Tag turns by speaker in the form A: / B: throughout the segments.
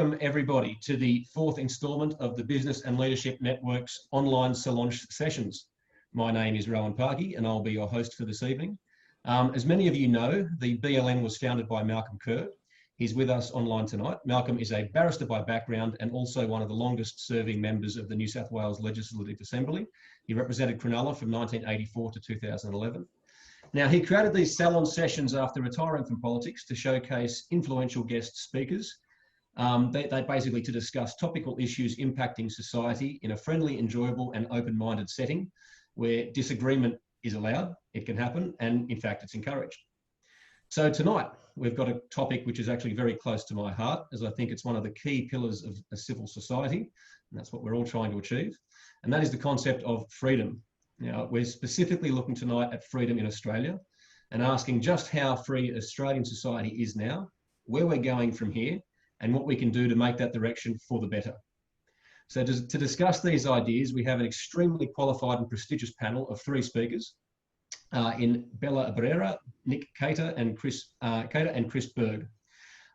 A: Welcome everybody to the fourth instalment of the Business and Leadership Network's online salon sessions. My name is Rowan Parkey and I'll be your host for this evening. As many of you know, the BLN was founded by Malcolm Kerr. He's with us online tonight. Malcolm is a barrister by background and also one of the longest serving members of the New South Wales Legislative Assembly. He represented Cronulla from 1984 to 2011. Now, he created these salon sessions after retiring from politics to showcase influential guest speakers. They basically to discuss topical issues impacting society in a friendly, enjoyable and open-minded setting where disagreement is allowed, it can happen, and in fact, it's encouraged. So tonight, we've got a topic which is actually very close to my heart, as I think it's one of the key pillars of a civil society, and that's what we're all trying to achieve, and that is the concept of freedom. Now, we're specifically looking tonight at freedom in Australia and asking just how free Australian society is now, where we're going from here, and what we can do to make that direction for the better. So to discuss these ideas, we have an extremely qualified and prestigious panel of three speakers in Bella Abrera, Nick Cater and Chris Berg.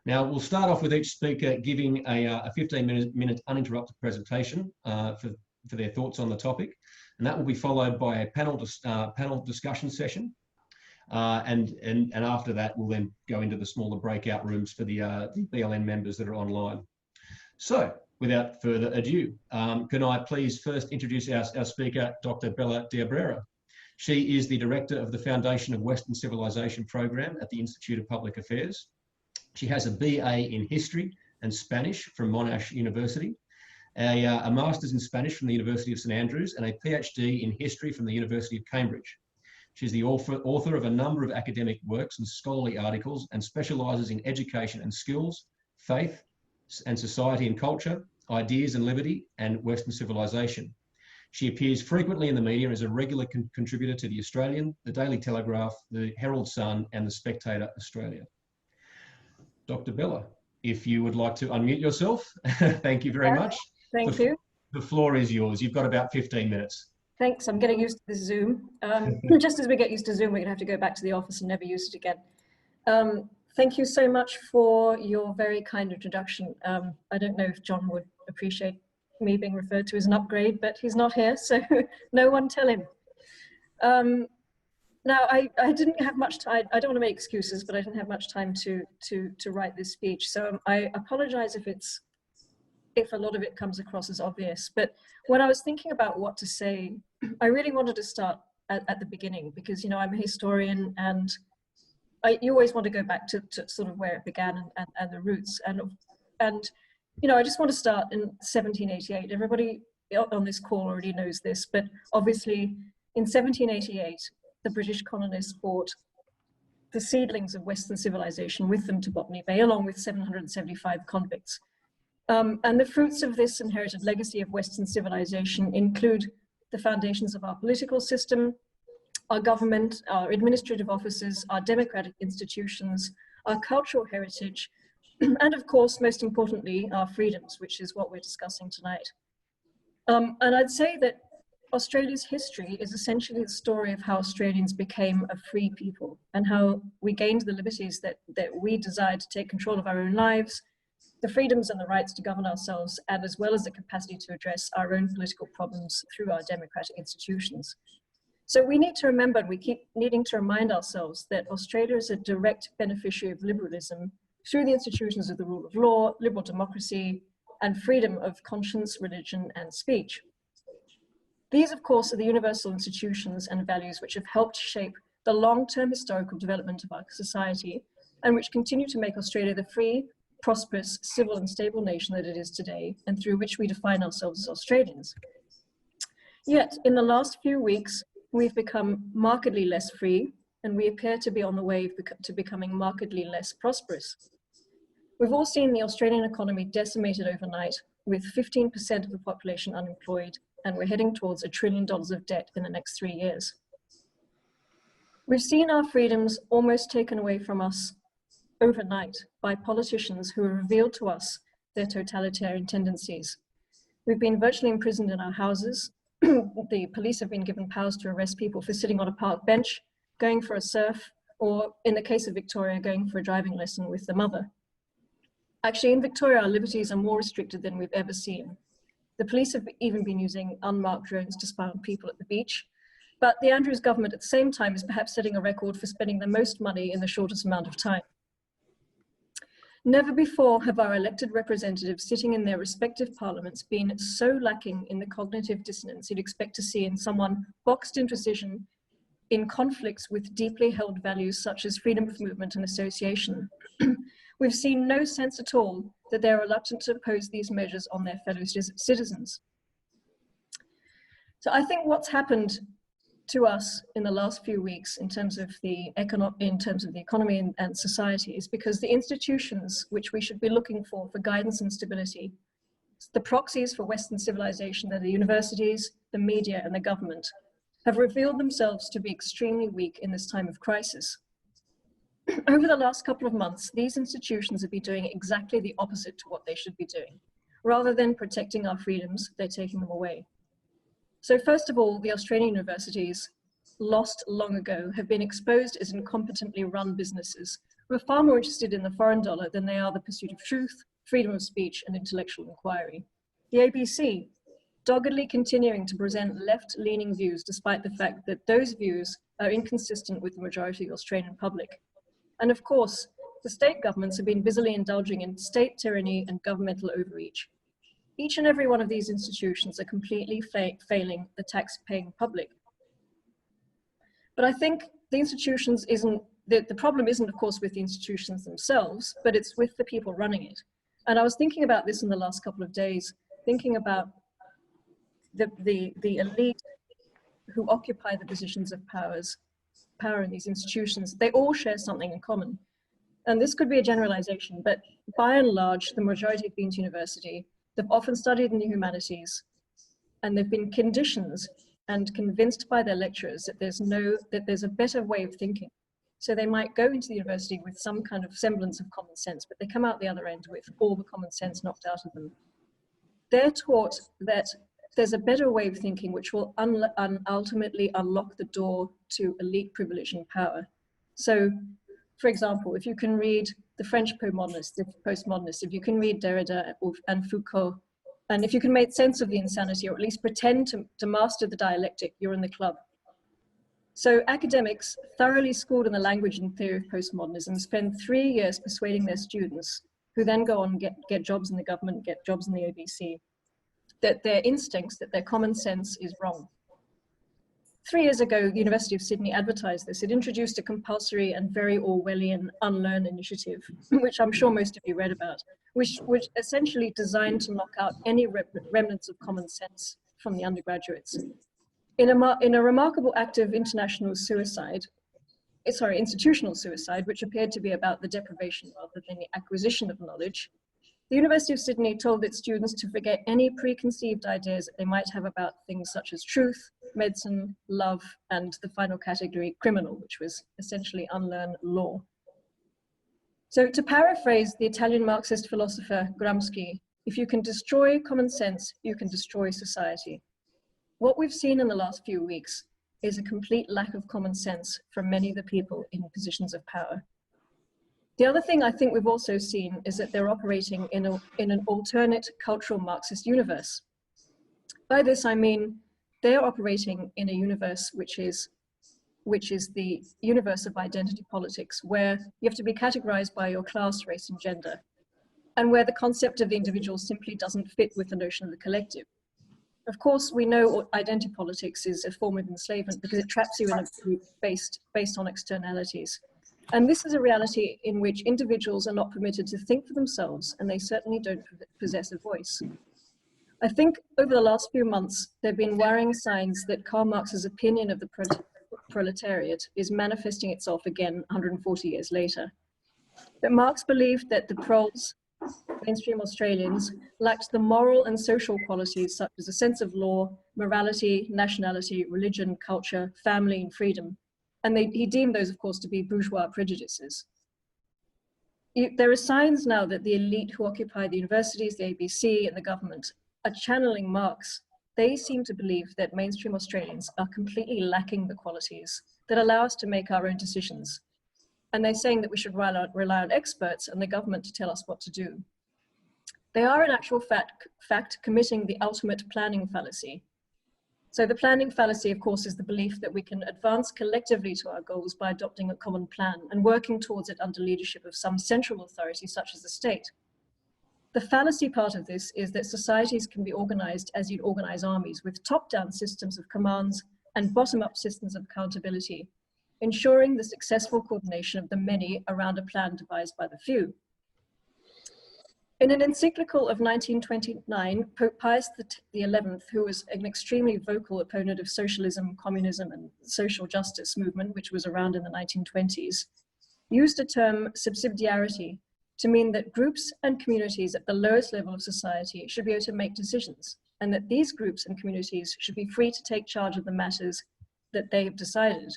A: Now, we'll start off with each speaker giving a 15-minute uninterrupted presentation for their thoughts on the topic. And that will be followed by a panel discussion session. And after that, we'll then go into the smaller breakout rooms for the BLN members that are online. So, without further ado, can I please first introduce our speaker, Dr. Bella Abrera. She is the Director of the Foundation of Western Civilization program at the Institute of Public Affairs. She has a BA in History and Spanish from Monash University, a Master's in Spanish from the University of St Andrews, and a PhD in History from the University of Cambridge. She's the author of a number of academic works and scholarly articles and specialises in education and skills, faith and society and culture, ideas and liberty, and Western civilization. She appears frequently in the media as a regular contributor to The Australian, The Daily Telegraph, The Herald Sun, and The Spectator Australia. Dr. Bella, if you would like to unmute yourself, thank you very much.
B: Thank you.
A: The floor is yours. You've got about 15 minutes.
B: Thanks. I'm getting used to this Zoom. Just as we get used to Zoom, we're going to have to go back to the office and never use it again. Thank you so much for your very kind introduction. I don't know if John would appreciate me being referred to as an upgrade, but he's not here, so no one tell him. Now, I didn't have much time. I don't want to make excuses, but I didn't have much time to write this speech. So I apologize if a lot of it comes across as obvious. But when I was thinking about what to say, I really wanted to start at the beginning because, you know, I'm a historian and you always want to go back to sort of where it began and the roots. And, you know, I just want to start in 1788. Everybody on this call already knows this, but obviously in 1788, the British colonists brought the seedlings of Western civilization with them to Botany Bay, along with 775 convicts. And the fruits of this inherited legacy of Western civilization include the foundations of our political system, our government, our administrative offices, our democratic institutions, our cultural heritage, and of course, most importantly, our freedoms, which is what we're discussing tonight. And I'd say that Australia's history is essentially the story of how Australians became a free people and how we gained the liberties that we desired to take control of our own lives, the freedoms and the rights to govern ourselves, and as well as the capacity to address our own political problems through our democratic institutions. So we need to remember, and we keep needing to remind ourselves that Australia is a direct beneficiary of liberalism through the institutions of the rule of law, liberal democracy, and freedom of conscience, religion, and speech. These, of course, are the universal institutions and values which have helped shape the long-term historical development of our society and which continue to make Australia the free, prosperous, civil and stable nation that it is today, and through which we define ourselves as Australians. Yet, in the last few weeks, we've become markedly less free, and we appear to be on the way to becoming markedly less prosperous. We've all seen the Australian economy decimated overnight, with 15% of the population unemployed, and we're heading towards $1 trillion of debt in the next 3 years. We've seen our freedoms almost taken away from us overnight by politicians who have revealed to us their totalitarian tendencies. We've been virtually imprisoned in our houses. The police have been given powers to arrest people for sitting on a park bench, going for a surf, or in the case of Victoria, going for a driving lesson with the mother. Actually, in Victoria, our liberties are more restricted than we've ever seen. The police have even been using unmarked drones to spy on people at the beach. But the Andrews government at the same time is perhaps setting a record for spending the most money in the shortest amount of time. Never before have our elected representatives sitting in their respective parliaments been so lacking in the cognitive dissonance you'd expect to see in someone boxed into position in conflicts with deeply held values such as freedom of movement and association. We've seen no sense at all that they're reluctant to oppose these measures on their fellow citizens. So I think what's happened to us in the last few weeks in terms of the economy and society is because the institutions which we should be looking for guidance and stability, the proxies for Western civilization, that are the universities, the media, and the government, have revealed themselves to be extremely weak in this time of crisis. Over the last couple of months, these institutions have been doing exactly the opposite to what they should be doing. Rather than protecting our freedoms, they're taking them away. So first of all, the Australian universities, lost long ago, have been exposed as incompetently run businesses who are far more interested in the foreign dollar than they are the pursuit of truth, freedom of speech, and intellectual inquiry. The ABC, doggedly continuing to present left-leaning views despite the fact that those views are inconsistent with the majority of the Australian public. And of course, the state governments have been busily indulging in state tyranny and governmental overreach. Each and every one of these institutions are completely failing the tax-paying public. But I think the institutions the problem isn't, of course, with the institutions themselves, but it's with the people running it. And I was thinking about this in the last couple of days, thinking about the elite who occupy the positions of power in these institutions. They all share something in common. And this could be a generalization, but by and large, the majority have been to university. They've often studied in the humanities, and they've been conditioned and convinced by their lecturers that there's a better way of thinking. So they might go into the university with some kind of semblance of common sense, but they come out the other end with all the common sense knocked out of them. They're taught that there's a better way of thinking which will ultimately unlock the door to elite privilege and power. So, for example, if you can read the French postmodernists, if you can read Derrida and Foucault, and if you can make sense of the insanity, or at least pretend to master the dialectic, you're in the club. So academics, thoroughly schooled in the language and theory of postmodernism, spend 3 years persuading their students, who then go on and get jobs in the government, get jobs in the ABC, that their instincts, that their common sense is wrong. 3 years ago, the University of Sydney advertised this. It introduced a compulsory and very Orwellian Unlearn initiative, which I'm sure most of you read about, which essentially designed to knock out any remnants of common sense from the undergraduates. In a remarkable act of institutional suicide, which appeared to be about the deprivation rather than the acquisition of knowledge, the University of Sydney told its students to forget any preconceived ideas that they might have about things such as truth, medicine, love, and the final category, criminal, which was essentially unlearn law. So to paraphrase the Italian Marxist philosopher Gramsci, if you can destroy common sense, you can destroy society. What we've seen in the last few weeks is a complete lack of common sense from many of the people in positions of power. The other thing I think we've also seen is that they're operating in an alternate cultural Marxist universe. By this, I mean they're operating in a universe which is the universe of identity politics, where you have to be categorized by your class, race, and gender, and where the concept of the individual simply doesn't fit with the notion of the collective. Of course, we know identity politics is a form of enslavement because it traps you in a group based on externalities. And this is a reality in which individuals are not permitted to think for themselves, and they certainly don't possess a voice. I think over the last few months, there have been worrying signs that Karl Marx's opinion of the proletariat is manifesting itself again 140 years later. That Marx believed that the proles, mainstream Australians, lacked the moral and social qualities such as a sense of law, morality, nationality, religion, culture, family, and freedom. And he deemed those, of course, to be bourgeois prejudices. There are signs now that the elite who occupy the universities, the ABC, and the government are channeling Marx. They seem to believe that mainstream Australians are completely lacking the qualities that allow us to make our own decisions. and they're saying that we should rely on experts and the government to tell us what to do. They are in actual fact committing the ultimate planning fallacy. So the planning fallacy, of course, is the belief that we can advance collectively to our goals by adopting a common plan and working towards it under leadership of some central authority, such as the state. The fallacy part of this is that societies can be organized as you'd organize armies, with top-down systems of commands and bottom-up systems of accountability, ensuring the successful coordination of the many around a plan devised by the few. In an encyclical of 1929, Pope Pius XI, who was an extremely vocal opponent of socialism, communism, and social justice movement, which was around in the 1920s, used the term subsidiarity to mean that groups and communities at the lowest level of society should be able to make decisions, and that these groups and communities should be free to take charge of the matters that they have decided.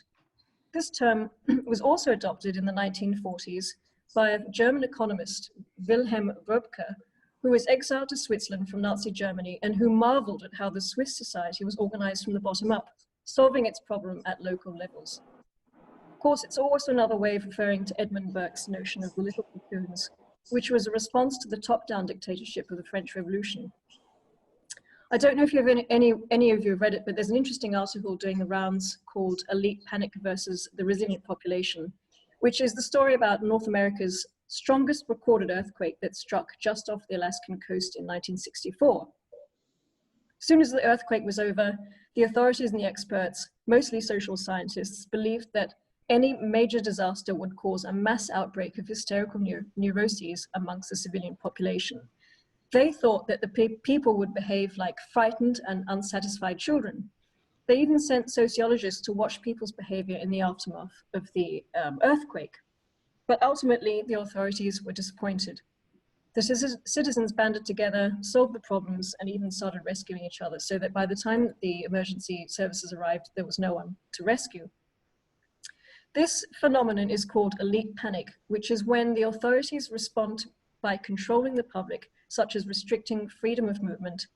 B: This term was also adopted in the 1940s by a German economist, Wilhelm Röpke, who was exiled to Switzerland from Nazi Germany and who marveled at how the Swiss society was organized from the bottom up, solving its problem at local levels. Of course, it's also another way of referring to Edmund Burke's notion of the little platoons, which was a response to the top-down dictatorship of the French Revolution. I don't know if you have any of you have read it, but there's an interesting article doing the rounds called Elite Panic versus the Resilient Population, which is the story about North America's strongest recorded earthquake that struck just off the Alaskan coast in 1964. As soon as the earthquake was over, the authorities and the experts, mostly social scientists, believed that any major disaster would cause a mass outbreak of hysterical neuroses amongst the civilian population. They thought that the people would behave like frightened and unsatisfied children. They even sent sociologists to watch people's behavior in the aftermath of the earthquake. But ultimately, the authorities were disappointed. The citizens banded together, solved the problems, and even started rescuing each other, so that by the time the emergency services arrived, there was no one to rescue. This phenomenon is called elite panic, which is when the authorities respond by controlling the public, such as restricting freedom of movement,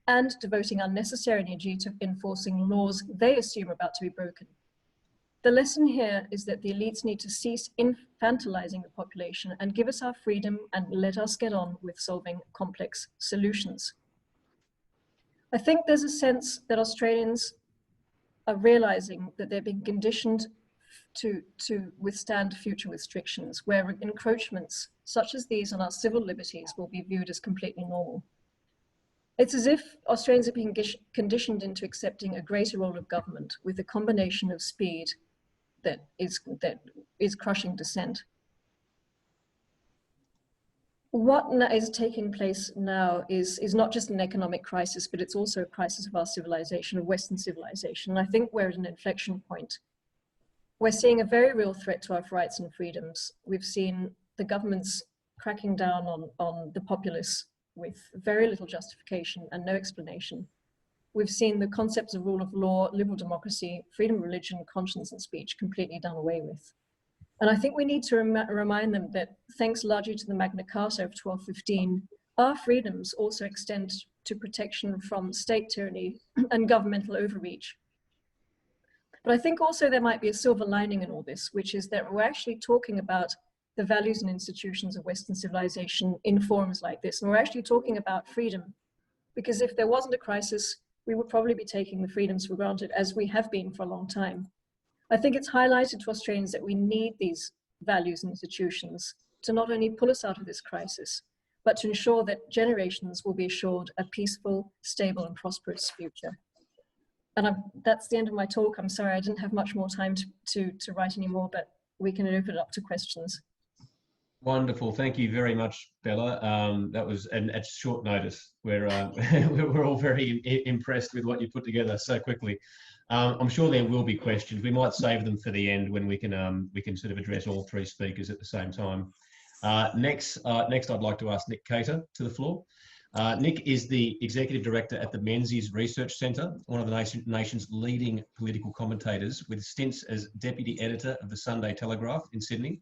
B: and devoting unnecessary energy to enforcing laws they assume are about to be broken. The lesson here is that the elites need to cease infantilizing the population and give us our freedom and let us get on with solving complex solutions. I think there's a sense that Australians are realizing that they're being conditioned to withstand future restrictions, where encroachments such as these on our civil liberties will be viewed as completely normal. It's as if Australians are being conditioned into accepting a greater role of government with a combination of speed that is crushing dissent. What is taking place now is not just an economic crisis, but it's also a crisis of our civilization, of Western civilization. And I think we're at an inflection point. We're seeing a very real threat to our rights and freedoms. We've seen the governments cracking down on the populace with very little justification and no explanation. We've seen the concepts of rule of law, liberal democracy, freedom of religion, conscience, and speech completely done away with. And I think we need to remind them that thanks largely to the Magna Carta of 1215, our freedoms also extend to protection from state tyranny and governmental overreach. But I think also there might be a silver lining in all this, which is that we're actually talking about the values and institutions of Western civilization in forums like this. And we're actually talking about freedom, because if there wasn't a crisis, we would probably be taking the freedoms for granted, as we have been for a long time. I think it's highlighted to Australians that we need these values and institutions to not only pull us out of this crisis, but to ensure that generations will be assured a peaceful, stable, and prosperous future. And that's the end of my talk. I'm sorry, I didn't have much more time to write anymore, but we can open it up to questions.
A: Wonderful. Thank you very much, Bella. That was at short notice. We're all very impressed with what you put together so quickly. I'm sure there will be questions. We might save them for the end when we can sort of address all three speakers at the same time. Next, I'd like to ask Nick Cater to the floor. Nick is the Executive Director at the Menzies Research Centre, one of the nation's leading political commentators, with stints as Deputy Editor of the Sunday Telegraph in Sydney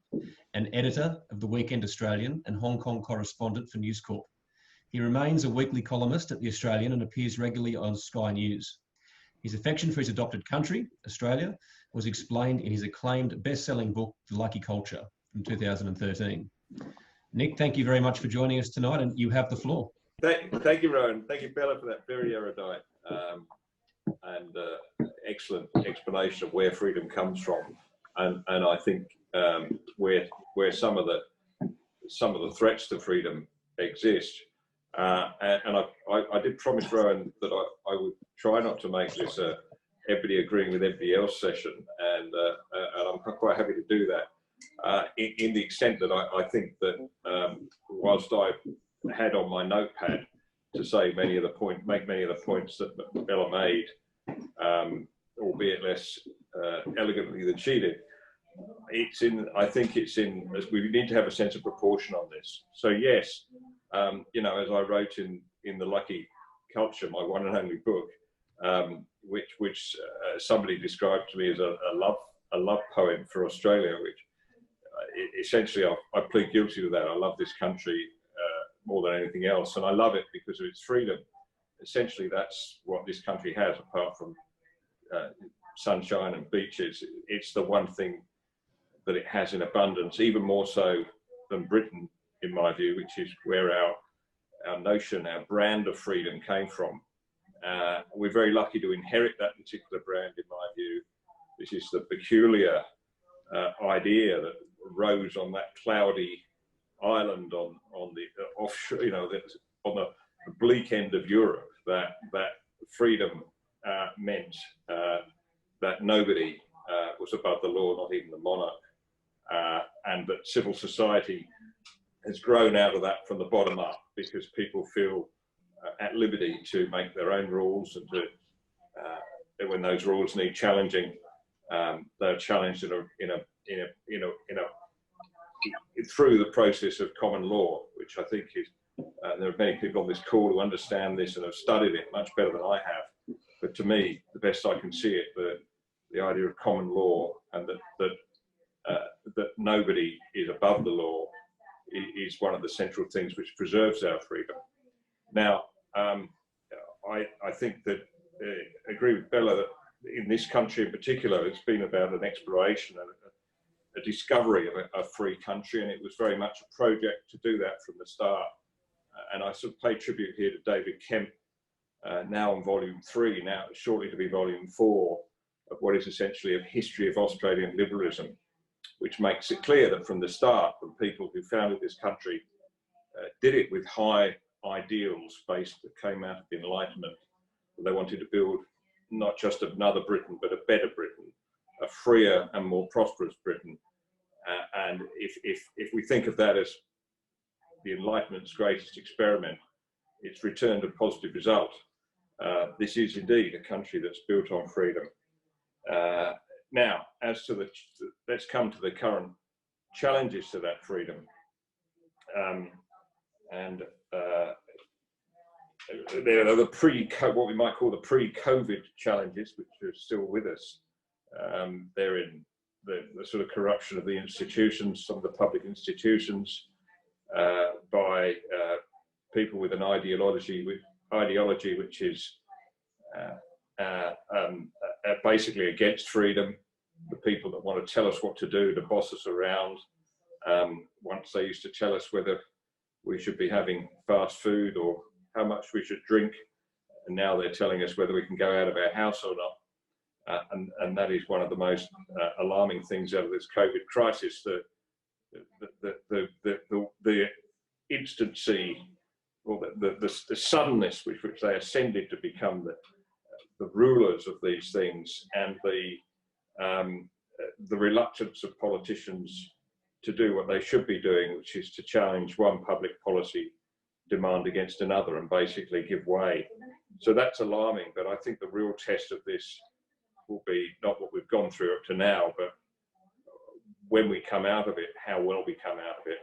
A: and Editor of the Weekend Australian and Hong Kong Correspondent for News Corp. He remains a weekly columnist at The Australian and appears regularly on Sky News. His affection for his adopted country, Australia, was explained in his acclaimed best-selling book, The Lucky Culture, from 2013. Nick, thank you very much for joining us tonight, and you have the floor.
C: Thank you, Rowan. Thank you, Bella, for that very erudite and excellent explanation of where freedom comes from, and I think where some of the threats to freedom exist. And I did promise Rowan that I would try not to make this a everybody agreeing with everybody else session, and I'm quite happy to do that. In the extent that I think that whilst I had on my notepad to say make many of the points that Bella made, albeit less elegantly than she did, I think we need to have a sense of proportion on this. So yes, you know, as I wrote in The Lucky Culture, my one and only book, which somebody described to me as a love poem for Australia, which essentially I plead guilty to that. I love this country more than anything else, and I love it because of its freedom. Essentially, that's what this country has, apart from sunshine and beaches. It's the one thing that it has in abundance, even more so than Britain, in my view, which is where our notion, our brand of freedom came from. We're very lucky to inherit that particular brand, in my view. This is the peculiar idea that rose on that cloudy island on the offshore, you know, on the bleak end of Europe, that freedom meant that nobody was above the law, not even the monarch, and that civil society has grown out of that from the bottom up, because people feel at liberty to make their own rules, and to when those rules need challenging, they're challenged through the process of common law, which I think is there are many people on this call who understand this and have studied it much better than I have. But to me, the best I can see it, the idea of common law, and that nobody is above the law, is one of the central things which preserves our freedom. Now, I think that agree with Bella that in this country in particular, it's been about an exploration and a discovery of a free country, and it was very much a project to do that from the start. And I sort of pay tribute here to David Kemp, now on volume 3, now shortly to be volume 4, of what is essentially a history of Australian liberalism, which makes it clear that from the start, the people who founded this country did it with high ideals that came out of the Enlightenment. They wanted to build not just another Britain, but a better Britain, a freer and more prosperous Britain. And if we think of that as the Enlightenment's greatest experiment, it's returned a positive result. This is indeed a country that's built on freedom. Now, as to let's come to the current challenges to that freedom. There are what we might call the pre-COVID challenges, which are still with us. They're in the sort of corruption of the institutions, some of the public institutions, by people with an ideology which is basically against freedom. The people that want to tell us what to do, to boss us around. Once they used to tell us whether we should be having fast food or how much we should drink, and now they're telling us whether we can go out of our house or not. And that is one of the most alarming things out of this COVID crisis. The instancy, or the suddenness with which they ascended to become the rulers of these things, and the reluctance of politicians to do what they should be doing, which is to challenge one public policy demand against another and basically give way. So that's alarming, but I think the real test of this will be not what we've gone through up to now, but when we come out of it, how well we come out of it.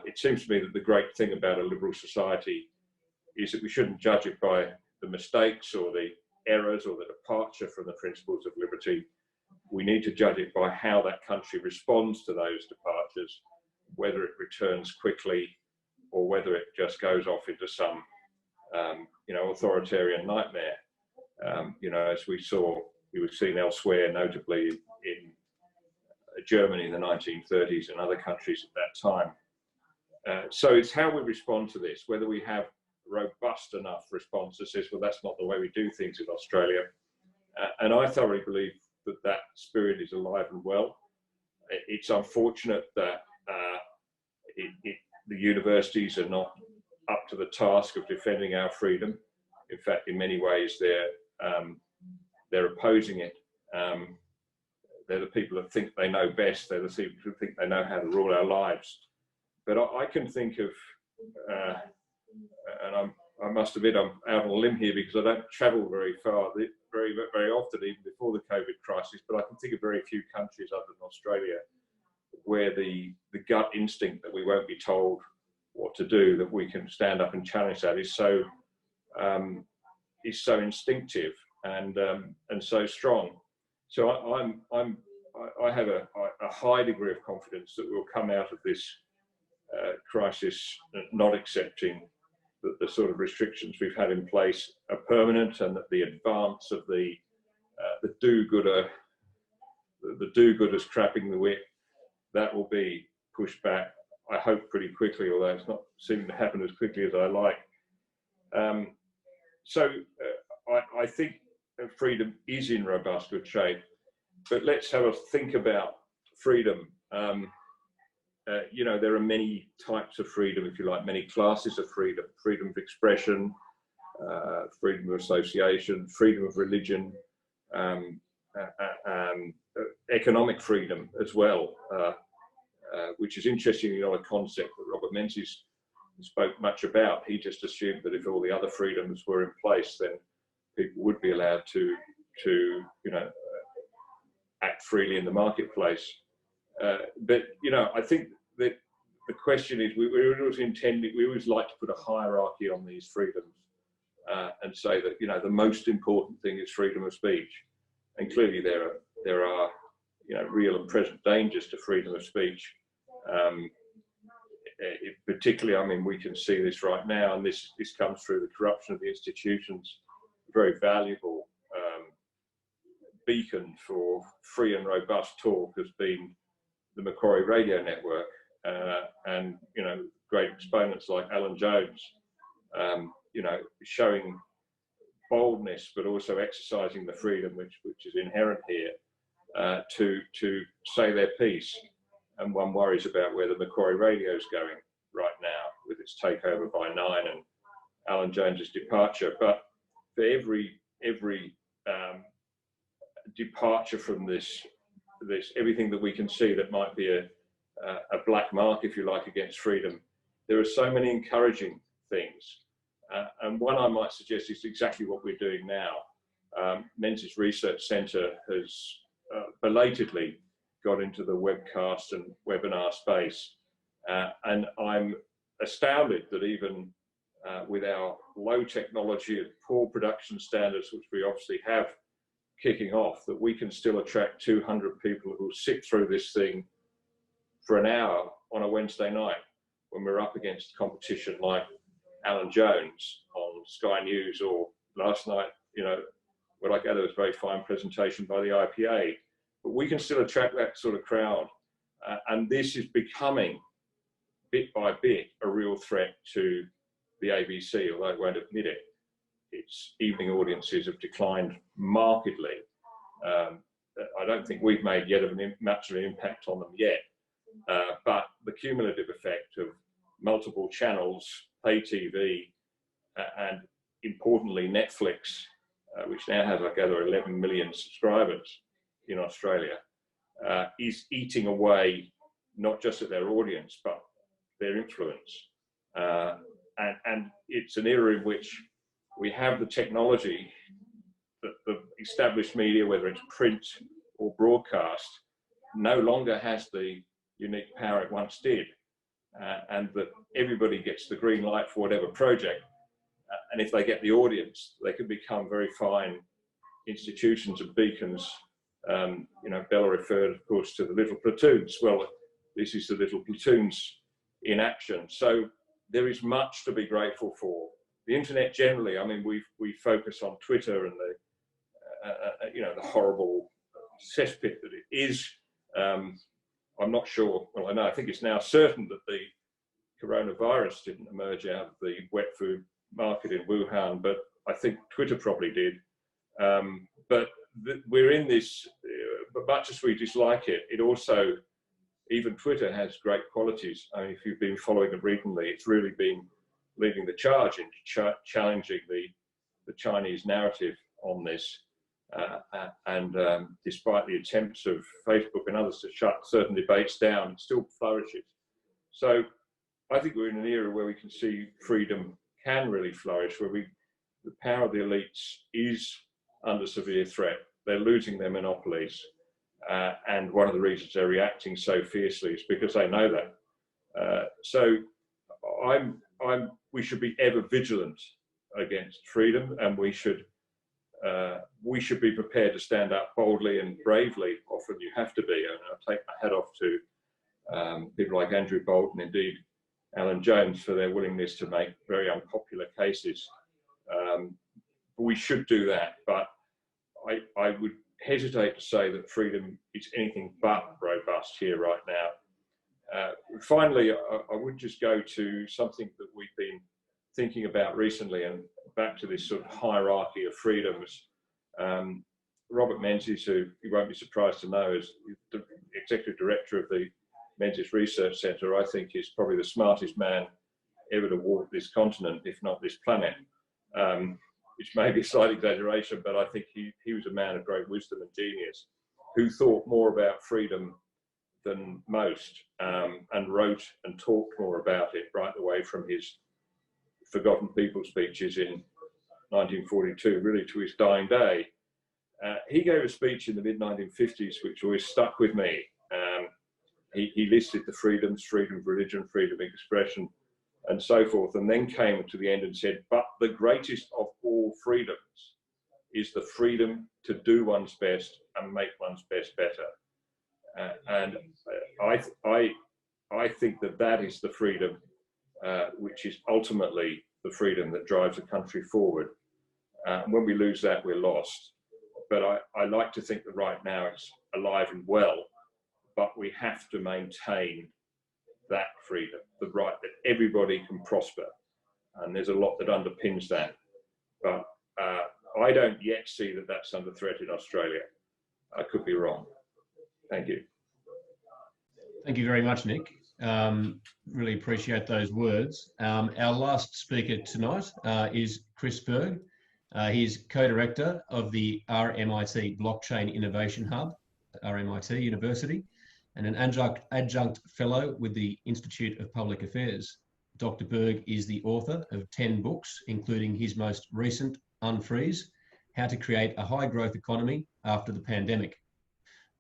C: It seems to me that the great thing about a liberal society is that we shouldn't judge it by the mistakes or the errors or the departure from the principles of liberty. We need to judge it by how that country responds to those departures, whether it returns quickly or whether it just goes off into some, authoritarian nightmare. As we saw he was seen elsewhere, notably in Germany in the 1930s and other countries at that time. So it's how we respond to this, whether we have robust enough response that says, well, that's not the way we do things in Australia. And I thoroughly believe that that spirit is alive and well. It's unfortunate that the universities are not up to the task of defending our freedom. In fact, in many ways, they're opposing it. They're the people that think they know best. They're the people who think they know how to rule our lives. But I can think of, and I must admit I'm out on a limb here because I don't travel very far, very often, even before the COVID crisis, but I can think of very few countries other than Australia where the gut instinct that we won't be told what to do, that we can stand up and challenge that is so instinctive and so strong. So I have a high degree of confidence that we'll come out of this crisis not accepting that the sort of restrictions we've had in place are permanent, and that the advance of the do-gooders crapping the whip, that will be pushed back, I hope, pretty quickly, although it's not seeming to happen as quickly as I like. So I think freedom is in robust good shape, but let's have a think about freedom. You know, there are many types of freedom, if you like, many classes of freedom: freedom of expression, freedom of association, freedom of religion, economic freedom as well, which is interestingly not a concept that Robert Menzies spoke much about. He just assumed that if all the other freedoms were in place, then people would be allowed to you know, act freely in the marketplace. But you know, I think that the question is, we always like to put a hierarchy on these freedoms and say that, you know, the most important thing is freedom of speech, and clearly there are you know, real and present dangers to freedom of speech. Particularly, I mean, we can see this right now, and this comes through the corruption of the institutions. A very valuable beacon for free and robust talk has been the Macquarie Radio Network, and you know, great exponents like Alan Jones, you know, showing boldness, but also exercising the freedom which is inherent here to say their piece. And one worries about where the Macquarie Radio is going right now with its takeover by Nine and Alan Jones's departure. But for every departure from this, everything that we can see that might be a black mark, if you like, against freedom, there are so many encouraging things. And one I might suggest is exactly what we're doing now. Menzies Research Centre has belatedly got into the webcast and webinar space. And I'm astounded that even with our low technology and poor production standards, which we obviously have kicking off, that we can still attract 200 people who will sit through this thing for an hour on a Wednesday night when we're up against competition like Alan Jones on Sky News, or last night, you know, what I gather was a very fine presentation by the IPA. But we can still attract that sort of crowd. And this is becoming, bit by bit, a real threat to the ABC, although it won't admit it. Its evening audiences have declined markedly. I don't think we've made yet much of an impact on them yet. But the cumulative effect of multiple channels, pay TV, and importantly Netflix, which now has, I gather, 11 million subscribers in Australia, is eating away not just at their audience, but their influence. And it's an era in which we have the technology that the established media, whether it's print or broadcast, no longer has the unique power it once did. And that everybody gets the green light for whatever project. And if they get the audience, they can become very fine institutions and beacons. You know, Bella referred, of course, to the little platoons. Well, this is the little platoons in action. So there is much to be grateful for. The internet generally, I mean, we focus on Twitter and the the horrible cesspit that it is. I'm not sure. Well, I think it's now certain that the coronavirus didn't emerge out of the wet food market in Wuhan, but I think Twitter probably did. But we're in this, but much as we dislike it, it also, even Twitter has great qualities. I mean, if you've been following it recently, it's really been leading the charge in challenging the Chinese narrative on this. Despite the attempts of Facebook and others to shut certain debates down, it still flourishes. So I think we're in an era where we can see freedom can really flourish, where the power of the elites is under severe threat. They're losing their monopolies. And one of the reasons they're reacting so fiercely is because they know that. So we should be ever vigilant against freedom, and we should be prepared to stand up boldly and bravely. Often you have to be, and I take my hat off to people like Andrew Bolton, indeed Alan Jones, for their willingness to make very unpopular cases. We should do that, but I would hesitate to say that freedom is anything but robust here right now. Finally, I would just go to something that we've been thinking about recently, and back to this sort of hierarchy of freedoms. Robert Menzies, who you won't be surprised to know is the executive director of the Menzies Research Centre, I think is probably the smartest man ever to walk this continent, if not this planet. Which may be a slight exaggeration, but I think he was a man of great wisdom and genius, who thought more about freedom than most, and wrote and talked more about it right away from his Forgotten People speeches in 1942, really to his dying day. He gave a speech in the mid-1950s, which always stuck with me. He listed the freedoms: freedom of religion, freedom of expression, and so forth, and then came to the end and said, but the greatest of all freedoms is the freedom to do one's best and make one's best better. And I think that is the freedom which is ultimately the freedom that drives a country forward. When we lose that, we're lost. But I like to think that right now it's alive and well, but we have to maintain that freedom, the right that everybody can prosper. And there's a lot that underpins that. But I don't yet see that that's under threat in Australia. I could be wrong. Thank you.
A: Thank you very much, Nick. Really appreciate those words. Our last speaker tonight is Chris Berg. He's co-director of the RMIT Blockchain Innovation Hub, RMIT University, and an adjunct fellow with the Institute of Public Affairs. Dr. Berg is the author of 10 books, including his most recent, Unfreeze: How to Create a High-Growth Economy After the Pandemic.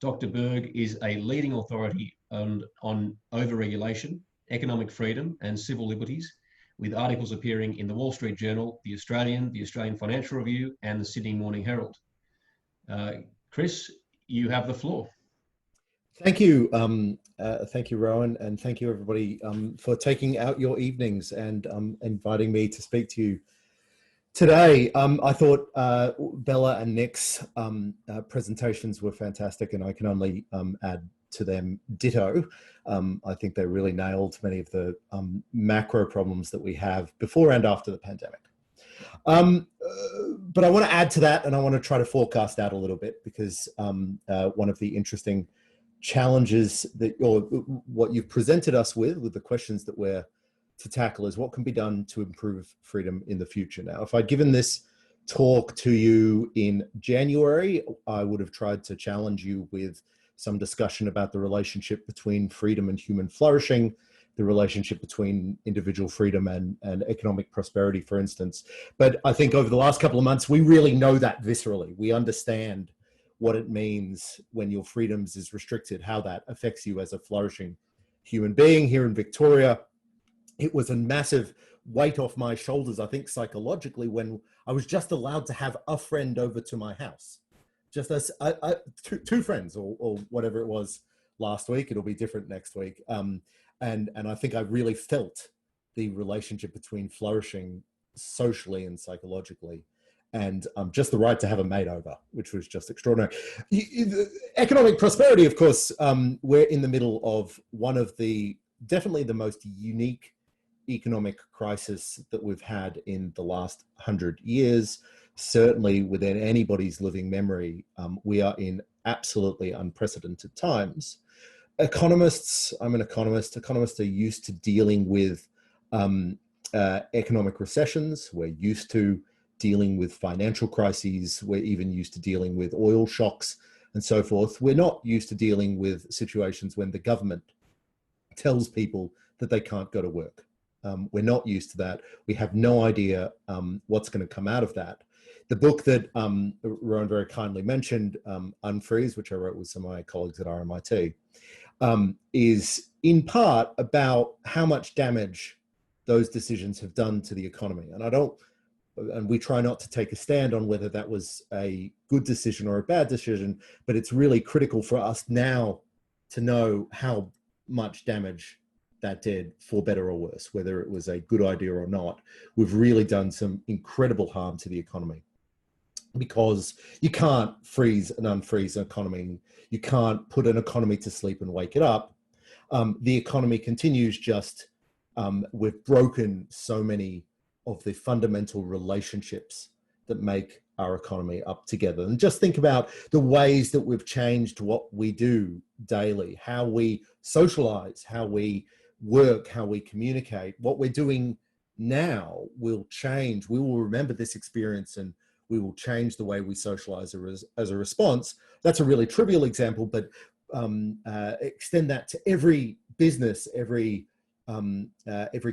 A: Dr. Berg is a leading authority on overregulation, economic freedom, and civil liberties, with articles appearing in the Wall Street Journal, the Australian Financial Review, and the Sydney Morning Herald. Chris, you have the floor.
D: Thank you. Thank you, Rowan, and thank you, everybody, for taking out your evenings and inviting me to speak to you today. I thought Bella and Nick's presentations were fantastic, and I can only add to them ditto. I think they really nailed many of the macro problems that we have before and after the pandemic. But I want to add to that, and I want to try to forecast out a little bit, because one of the interesting challenges that, or what you've presented us with the questions that we're to tackle, is what can be done to improve freedom in the future. Now, if I'd given this talk to you in January, I would have tried to challenge you with some discussion about the relationship between freedom and human flourishing, the relationship between individual freedom and economic prosperity, for instance. But I think over the last couple of months, we really know that viscerally. We understand what it means when your freedoms is restricted, how that affects you as a flourishing human being. Here in Victoria, it was a massive weight off my shoulders, I think psychologically, when I was just allowed to have a friend over to my house. Just as two friends or whatever it was last week. It'll be different next week. And I think I really felt the relationship between flourishing socially and psychologically and just the right to have a mate over, which was just extraordinary. Economic prosperity, of course, we're in the middle of one of the, definitely the most unique economic crisis that we've had in the last 100 years. Certainly within anybody's living memory, we are in absolutely unprecedented times. Economists, I'm an economist, economists are used to dealing with economic recessions. We're used to dealing with financial crises. We're even used to dealing with oil shocks and so forth. We're not used to dealing with situations when the government tells people that they can't go to work. We're not used to that. We have no idea what's going to come out of that. The book that Rowan very kindly mentioned, Unfreeze, which I wrote with some of my colleagues at RMIT, is in part about how much damage those decisions have done to the economy. And we try not to take a stand on whether that was a good decision or a bad decision, but it's really critical for us now to know how much damage that did, for better or worse, whether it was a good idea or not. We've really done some incredible harm to the economy, because you can't freeze and unfreeze an economy. You can't put an economy to sleep and wake it up. The economy continues, just we've broken so many of the fundamental relationships that make our economy up together. And just think about the ways that we've changed what we do daily, how we socialize, how we work, how we communicate. What we're doing now will change. We will remember this experience, and we will change the way we socialize as a response. That's a really trivial example, but extend that to every business, every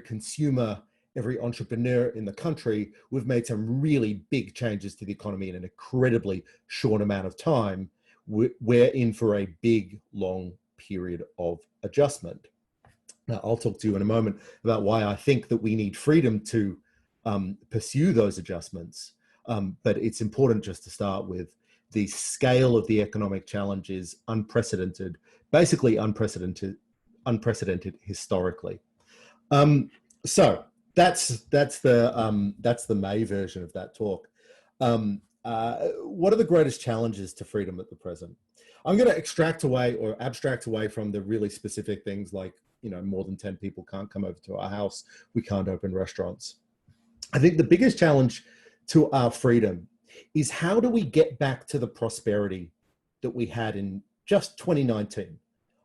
D: consumer, every entrepreneur in the country. We've made some really big changes to the economy in an incredibly short amount of time. We're in for a big, long period of adjustment. Now, I'll talk to you in a moment about why I think that we need freedom to pursue those adjustments. But it's important just to start with the scale of the economic challenge is unprecedented, basically unprecedented historically. So that's the May version of that talk. What are the greatest challenges to freedom at the present? I'm going to abstract away from the really specific things like, more than 10 people can't come over to our house. We can't open restaurants. I think the biggest challenge to our freedom is, how do we get back to the prosperity that we had in just 2019?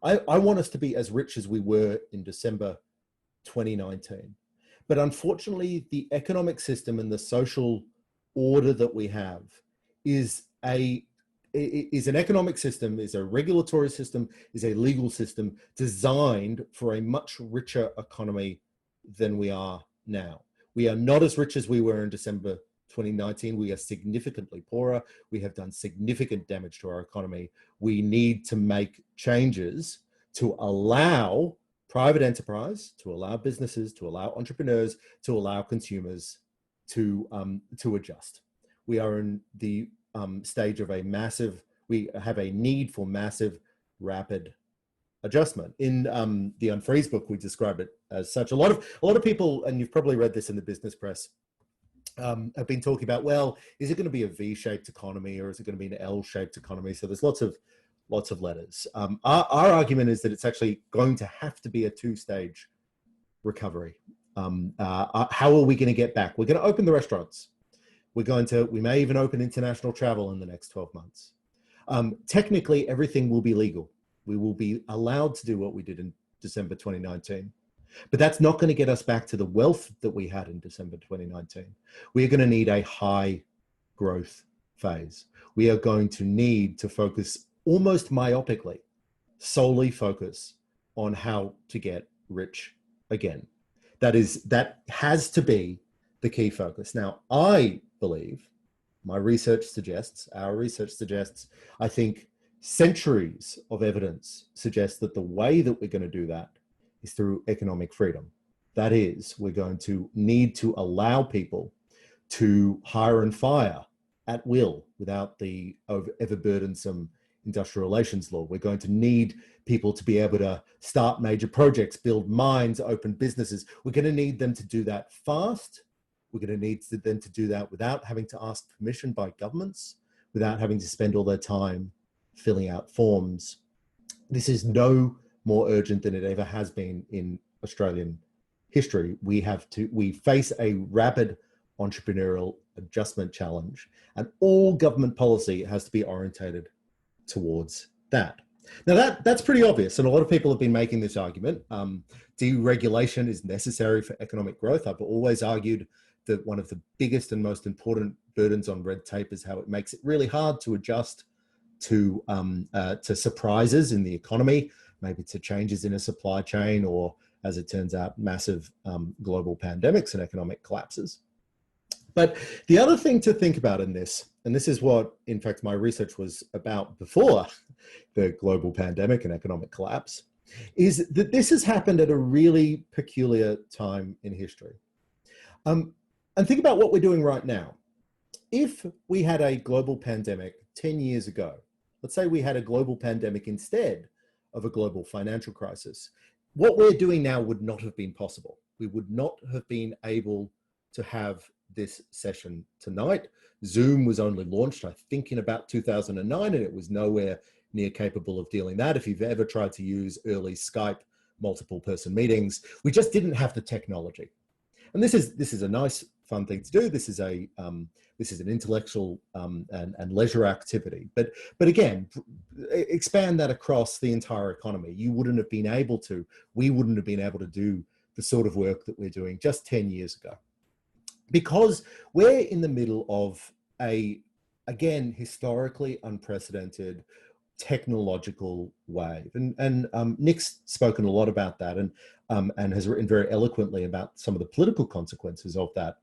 D: I want us to be as rich as we were in December 2019. But unfortunately, the economic system and the social order that we have is an economic system, is a regulatory system, is a legal system designed for a much richer economy than we are now. We are not as rich as we were in December 2019. We are significantly poorer. We have done significant damage to our economy. We need to make changes to allow private enterprise, to allow businesses, to allow entrepreneurs, to allow consumers to adjust. We are in the stage of we have a need for massive, rapid adjustment. In the Unfreeze book, we describe it as such. A lot of people, and you've probably read this in the business press, have been talking about, well, is it going to be a V-shaped economy, or is it going to be an L-shaped economy? So there's lots of letters. Our argument is that it's actually going to have to be a two-stage recovery. How are we going to get back? We're going to open the restaurants. We may even open international travel in the next 12 months. Technically, everything will be legal. We will be allowed to do what we did in December 2019. But that's not going to get us back to the wealth that we had in December 2019. We are going to need a high growth phase. We are going to need to focus almost myopically, solely focus on how to get rich again. That has to be the key focus. Now, I believe, our research suggests, I think centuries of evidence suggest that the way that we're going to do that is through economic freedom. That is, we're going to need to allow people to hire and fire at will without the ever burdensome industrial relations law. We're going to need people to be able to start major projects, build mines, open businesses. We're going to need them to do that fast. We're going to need them to do that without having to ask permission by governments, without having to spend all their time filling out forms. This is no more urgent than it ever has been in Australian history. We face a rapid entrepreneurial adjustment challenge, and all government policy has to be orientated towards that. Now that's pretty obvious, and a lot of people have been making this argument. Deregulation is necessary for economic growth. I've always argued that one of the biggest and most important burdens on red tape is how it makes it really hard to adjust to surprises in the economy, maybe to changes in a supply chain, or, as it turns out, massive global pandemics and economic collapses. But the other thing to think about in this, and this is what, in fact, my research was about before the global pandemic and economic collapse, is that this has happened at a really peculiar time in history. And think about what we're doing right now. If we had a global pandemic 10 years ago, let's say we had a global pandemic instead of a global financial crisis, what we're doing now would not have been possible. We would not have been able to have this session tonight. Zoom was only launched, I think, in about 2009, and it was nowhere near capable of dealing that. If you've ever tried to use early Skype multiple person meetings, we just didn't have the technology. And this is a nice, fun thing to do. This is an intellectual and leisure activity. But again, expand that across the entire economy. We wouldn't have been able to do the sort of work that we're doing just 10 years ago. Because we're in the middle of again, historically unprecedented technological wave. And Nick's spoken a lot about that and has written very eloquently about some of the political consequences of that,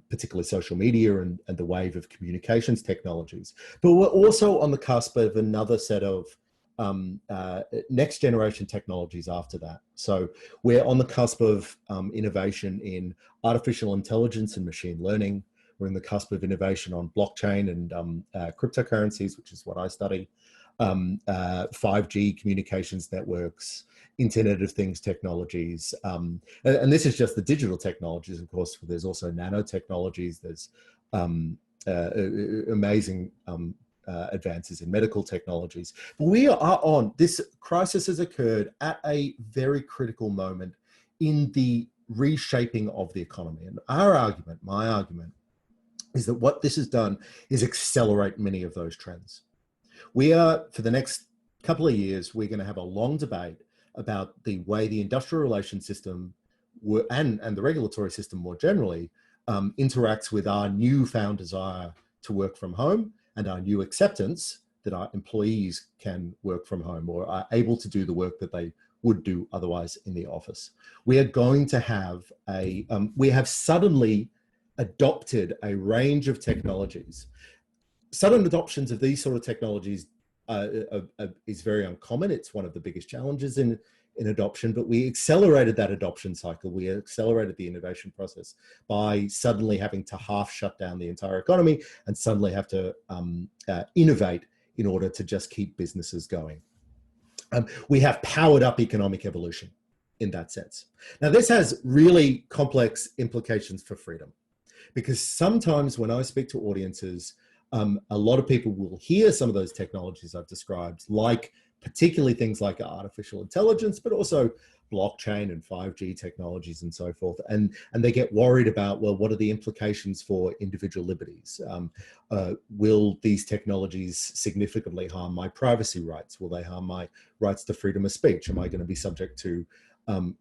D: particularly social media and the wave of communications technologies. But we're also on the cusp of another set of next generation technologies after that. So we're on the cusp of innovation in artificial intelligence and machine learning. We're in the cusp of innovation on blockchain and cryptocurrencies, which is what I study, 5G communications networks, Internet of Things technologies. And this is just the digital technologies, of course. There's also nanotechnologies. There's amazing advances in medical technologies. But we are on, this crisis has occurred at a very critical moment in the reshaping of the economy. And my argument, is that what this has done is accelerate many of those trends. We are, for the next couple of years, we're going to have a long debate about the way the industrial relations system and the regulatory system more generally interacts with our newfound desire to work from home and our new acceptance that our employees can work from home or are able to do the work that they would do otherwise in the office. We are going to have we have suddenly adopted a range of technologies. Sudden adoptions of these sort of technologies is very uncommon. It's one of the biggest challenges in adoption, but we accelerated that adoption cycle. We accelerated the innovation process by suddenly having to half shut down the entire economy and suddenly have to innovate in order to just keep businesses going. We have powered up economic evolution in that sense. Now, this has really complex implications for freedom, because sometimes when I speak to audiences, a lot of people will hear some of those technologies I've described, like particularly things like artificial intelligence, but also blockchain and 5G technologies and so forth. And they get worried about, well, what are the implications for individual liberties? Will these technologies significantly harm my privacy rights? Will they harm my rights to freedom of speech? Am I going to be subject to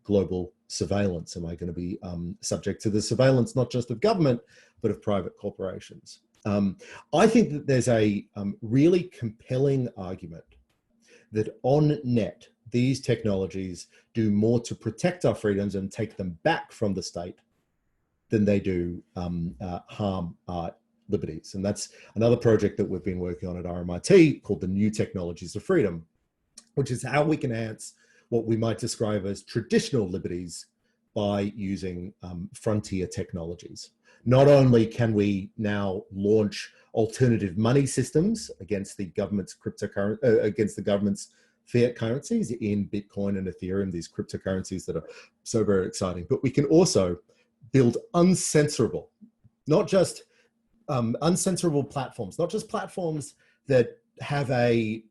D: global surveillance? Am I going to be subject to the surveillance, not just of government, but of private corporations? I think that there's a really compelling argument that on net, these technologies do more to protect our freedoms and take them back from the state than they do harm our liberties. And that's another project that we've been working on at RMIT called the New Technologies of Freedom, which is how we can enhance what we might describe as traditional liberties by using frontier technologies. Not only can we now launch alternative money systems against the government's against the government's fiat currencies in Bitcoin and Ethereum, these cryptocurrencies that are so very exciting, but we can also build uncensorable, not just uncensorable platforms, not just platforms that have a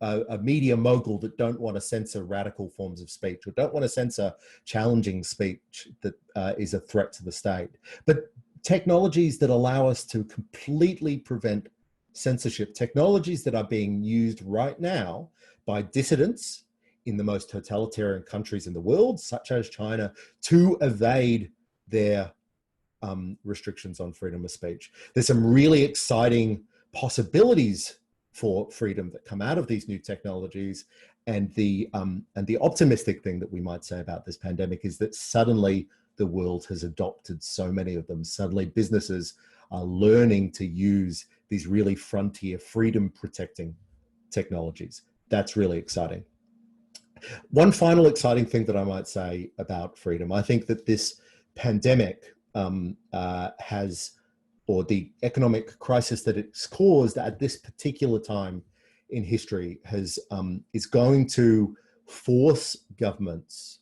D: media mogul that don't want to censor radical forms of speech or don't want to censor challenging speech that is a threat to the state, but technologies that allow us to completely prevent censorship, technologies that are being used right now by dissidents in the most totalitarian countries in the world, such as China, to evade their restrictions on freedom of speech. There's some really exciting possibilities for freedom that come out of these new technologies, and the optimistic thing that we might say about this pandemic is that suddenly the world has adopted so many of them. Suddenly businesses are learning to use these really frontier freedom protecting technologies. That's really exciting. One final exciting thing that I might say about freedom, I think that this pandemic or the economic crisis that it's caused at this particular time in history is going to force governments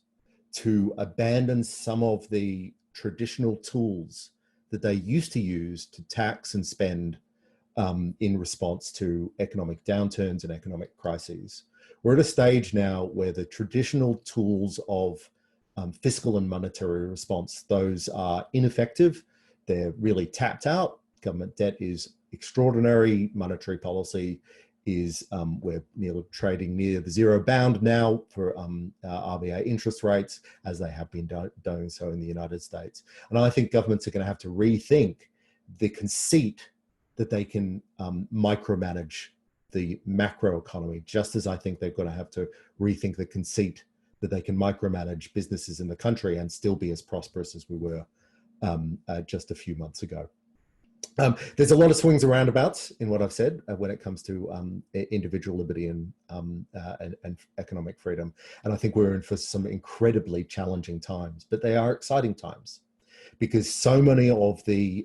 D: to abandon some of the traditional tools that they used to use to tax and spend in response to economic downturns and economic crises. We're at a stage now where the traditional tools of fiscal and monetary response, those are ineffective. They're really tapped out. Government debt is extraordinary. Monetary policy is, we're trading near the zero bound now for RBA interest rates, as they have been doing so in the United States. And I think governments are going to have to rethink the conceit that they can micromanage the macro economy, just as I think they're going to have to rethink the conceit that they can micromanage businesses in the country and still be as prosperous as we were just a few months ago. There's a lot of swings and roundabouts in what I've said when it comes to individual liberty and economic freedom. And I think we're in for some incredibly challenging times, but they are exciting times because so many of the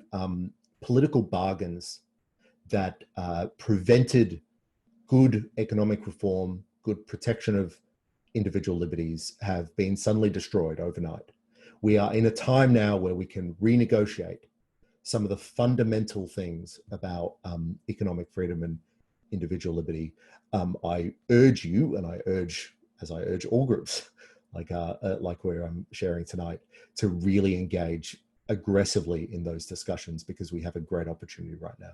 D: political bargains that prevented good economic reform, good protection of individual liberties have been suddenly destroyed overnight. We are in a time now where we can renegotiate some of the fundamental things about economic freedom and individual liberty. I urge you, and I urge all groups, like we're sharing tonight, to really engage aggressively in those discussions because we have a great opportunity right now.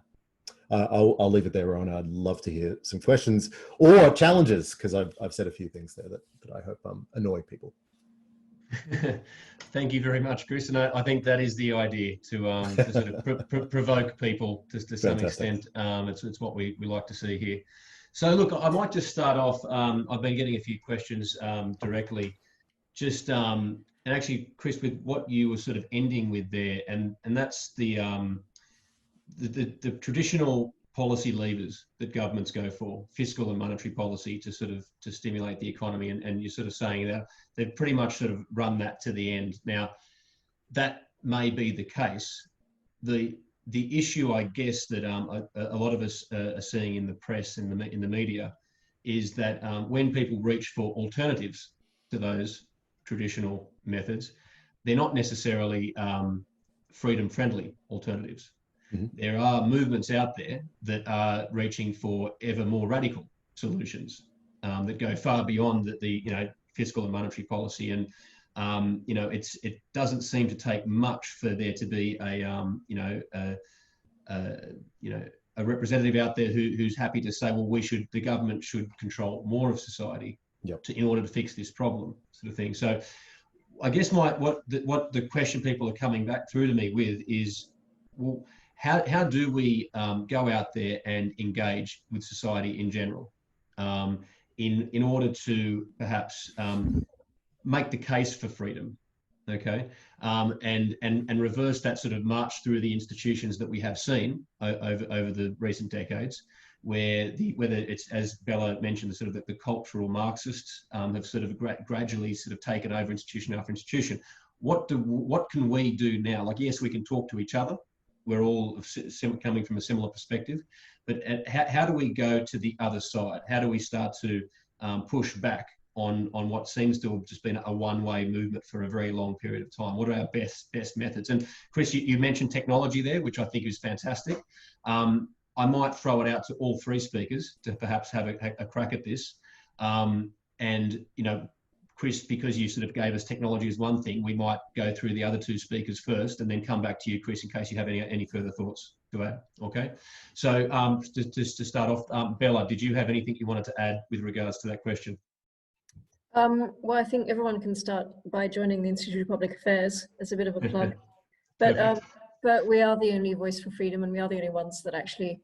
D: I'll leave it there, Rowan. I'd love to hear some questions or challenges because I've said a few things there that I hope annoy people.
A: Thank you very much, Chris. And I think that is the idea, to sort of provoke people to some extent. It's what we like to see here. So look, I might just start off. I've been getting a few questions directly, just and actually, Chris, with what you were sort of ending with there, and that's the traditional policy levers that governments go for, fiscal and monetary policy to stimulate the economy, and you're sort of saying that they've pretty much sort of run that to the end. Now, that may be the case. The issue, I guess, that a lot of us are seeing in the press and in the media is that when people reach for alternatives to those traditional methods, they're not necessarily freedom-friendly alternatives. Mm-hmm. There are movements out there that are reaching for ever more radical solutions that go far beyond the fiscal and monetary policy, and it doesn't seem to take much for there to be a representative out there who's happy to say, well, the government should control more of society, yep, in order to fix this problem, sort of thing. So, I guess what the question people are coming back through to me with is, well, how do we go out there and engage with society in general in order to perhaps make the case for freedom, okay, and reverse that sort of march through the institutions that we have seen over the recent decades, whether it's, as Bella mentioned, the cultural Marxists have sort of gradually sort of taken over institution after institution. What can we do now? Like, yes, we can talk to each other. We're all coming from a similar perspective, but how do we go to the other side? How do we start to push back on what seems to have just been a one-way movement for a very long period of time? What are our best methods? And Chris, you mentioned technology there, which I think is fantastic. I might throw it out to all three speakers to perhaps have a crack at this. And, you know, Chris, because you sort of gave us technology as one thing, we might go through the other two speakers first and then come back to you, Chris, in case you have any further thoughts to add. Okay. So just to start off, Bella, did you have anything you wanted to add with regards to that question?
B: Well, I think everyone can start by joining the Institute of Public Affairs as a bit of a plug. But we are the only voice for freedom, and we are the only ones that actually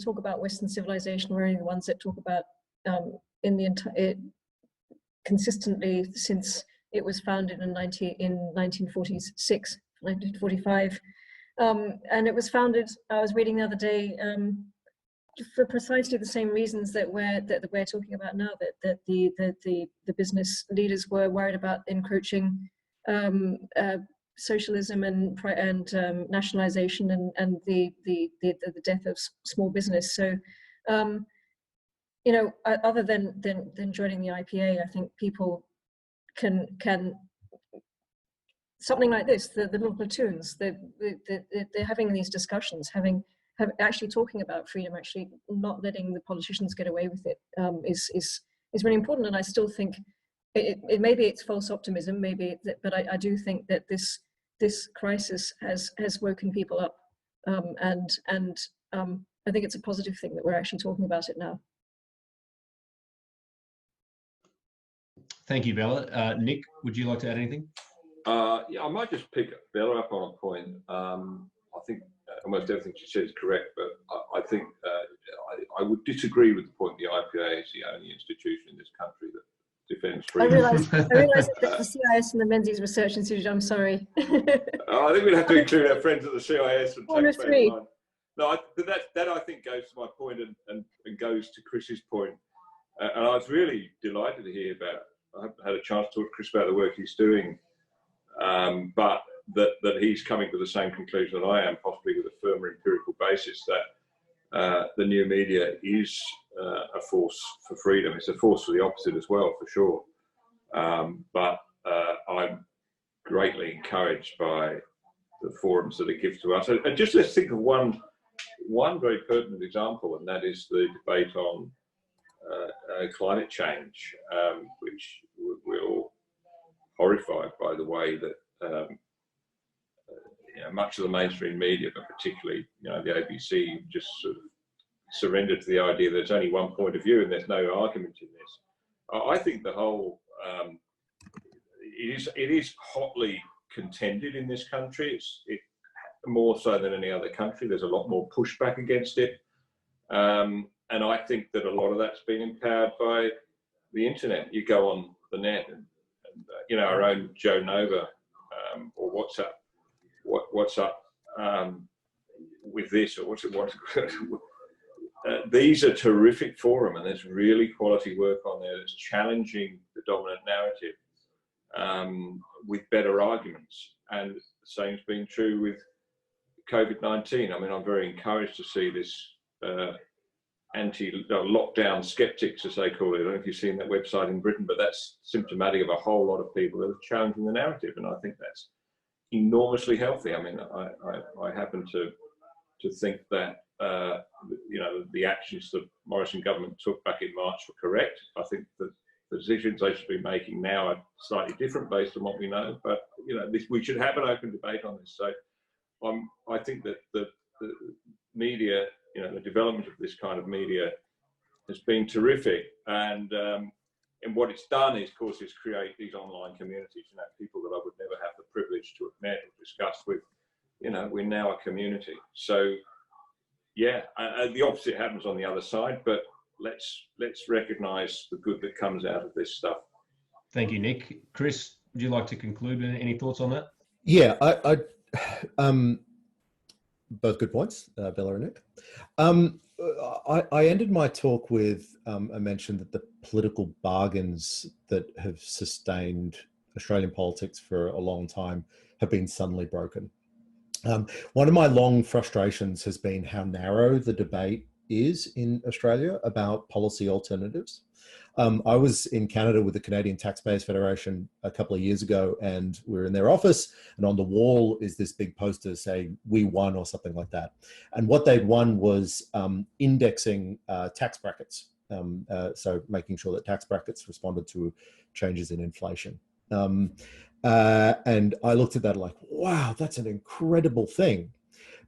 B: talk about Western civilization. We're only the ones that talk about consistently since it was founded in 1946, 1945. And it was founded, I was reading the other day, for precisely the same reasons that we're talking about now, that the business leaders were worried about encroaching socialism and nationalization and the death of small business. So you know, other than joining the IPA, I think people can something like this, the little platoons, they're having these discussions, actually talking about freedom, actually not letting the politicians get away with it, is really important. And I still think it maybe it's false optimism, but I do think that this crisis has woken people up, and I think it's a positive thing that we're actually talking about it now.
A: Thank you, Bella. Nick, would you like to add anything?
C: Yeah, I might just pick Bella up on a point. I think almost everything she said is correct, but I think I would disagree with the point the IPA is the only institution in this country that defends freedom.
B: I realise that the CIS and the Menzies Research Institute. I'm sorry.
C: I think we'd have to include our friends at the CIS and
B: one of three.
C: No, that I think goes to my point and goes to Chris's point. And I was really delighted to hear about. I haven't had a chance to talk to Chris about the work he's doing, but that he's coming to the same conclusion that I am, possibly with a firmer empirical basis, that the new media is a force for freedom. It's a force for the opposite as well, for sure. But I'm greatly encouraged by the forums that it gives to us. And just let's think of one very pertinent example, and that is the debate on climate change, which we're all horrified by the way that much of the mainstream media, but particularly the ABC, just sort of surrendered to the idea that there's only one point of view and there's no argument in this. I think the whole it is hotly contended in this country. It more so than any other country. There's a lot more pushback against it. And I think that a lot of that's been empowered by the internet. You go on the net and our own Joe Nova or what's up with this, or what's these are terrific forum, and there's really quality work on there that's challenging the dominant narrative with better arguments. And the same's been true with COVID-19. I mean, I'm very encouraged to see this anti-lockdown skeptics, as they call it. I don't know if you've seen that website in Britain, but that's symptomatic of a whole lot of people that are challenging the narrative, and I think that's enormously healthy. I mean, I happen to think that the actions the Morrison government took back in March were correct. I think that the decisions they should be making now are slightly different based on what we know, but we should have an open debate on this. So I think that the media, the development of this kind of media has been terrific, and what it's done is, of course, is create these online communities. People that I would never have the privilege to have met or discussed with. We're now a community. So, yeah, the opposite happens on the other side. But let's recognise the good that comes out of this stuff.
A: Thank you, Nick. Chris, would you like to conclude? Any thoughts on that?
D: Yeah, I both good points, Bella and Nick. I ended my talk with a mention that the political bargains that have sustained Australian politics for a long time have been suddenly broken. One of my long frustrations has been how narrow the debate is in Australia about policy alternatives. I was in Canada with the Canadian Taxpayers Federation a couple of years ago, and we were in their office, and on the wall is this big poster saying, "We won," or something like that. And what they'd won was indexing tax brackets. So making sure that tax brackets responded to changes in inflation. And I looked at that like, wow, that's an incredible thing.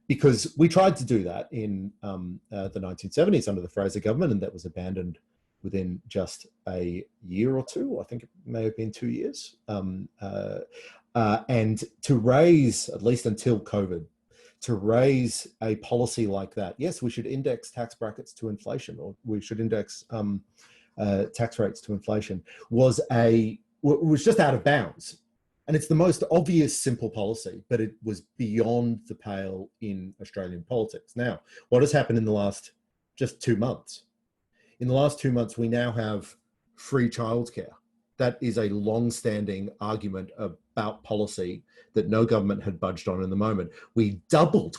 D: Because we tried to do that in the 1970s under the Fraser government, and that was abandoned within just a year or two. I think it may have been 2 years. And to raise, at least until COVID, to raise a policy like that, yes, we should index tax brackets to inflation, or we should index tax rates to inflation, was just out of bounds. And it's the most obvious, simple policy, but it was beyond the pale in Australian politics. Now, what has happened in the last just 2 months? In the last 2 months, we now have free childcare. That is a long-standing argument about policy that no government had budged on in the moment. We doubled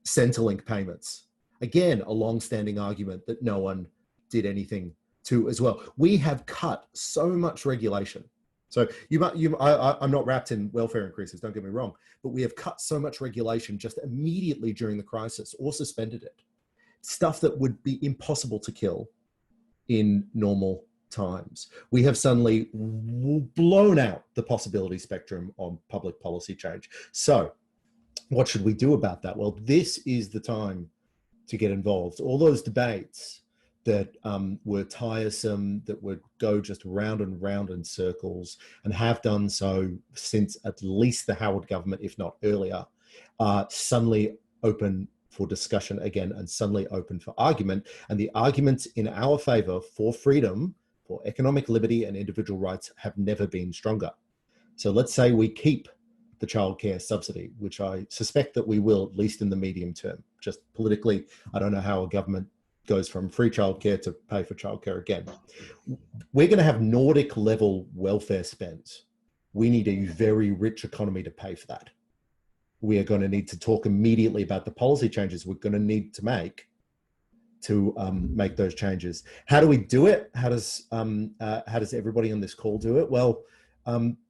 D: Centrelink payments. Again, a long-standing argument that no one did anything to as well. We have cut so much regulation. So I'm not wrapped in welfare increases, don't get me wrong, but we have cut so much regulation just immediately during the crisis, or suspended it. Stuff that would be impossible to kill in normal times. We have suddenly blown out the possibility spectrum on public policy change. So what should we do about that? Well, this is the time to get involved. All those debates that were tiresome, that would go just round and round in circles, and have done so since at least the Howard government, if not earlier, are suddenly open for discussion again, and suddenly open for argument. And the arguments in our favor for freedom, for economic liberty and individual rights have never been stronger. So let's say we keep the childcare subsidy, which I suspect that we will, at least in the medium term. Just politically, I don't know how a government goes from free childcare to pay for childcare again. We're going to have Nordic level welfare spends. We need a very rich economy to pay for that. We are going to need to talk immediately about the policy changes we're going to need to make those changes. How do we do it? How does everybody on this call do it? Well,